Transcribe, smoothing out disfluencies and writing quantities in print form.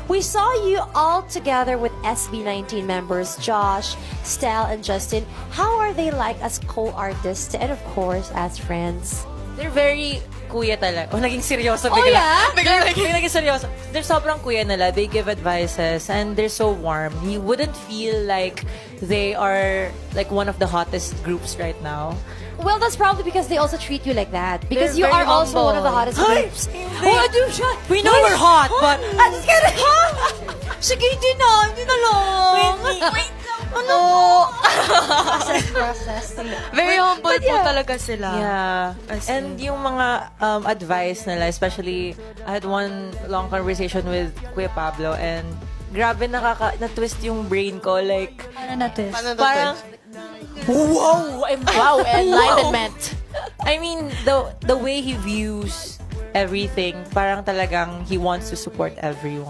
We saw you all together with SB19 members, Josh, Stel, and Justin. How are they like as co-artists and of course as friends? They're very kuya talaga. O, naging seryoso Oh, bigla. yeah? Bigla naging seryoso. They're sobrang kuya nila. They give advices and they're so warm. You wouldn't feel like they are like one of the hottest groups right now. Well, that's probably because they also treat you like that. Because They're you are very also one of the humble. hottest Ay, groups. hindi. Oh, I do siya. We know we're hot, but... I'm just kidding. Sige, hindi na lang. Wait, Ano? Very humble But yeah. po talaga sila. Yeah. As And yung mga advice nila, especially, I had one long conversation with Kuya Pablo and grabe na-twist yung brain ko. Like, Paano na-twist? parang, Wow, enlightenment. I mean, the way he views everything, parang talagang he wants to support everyone.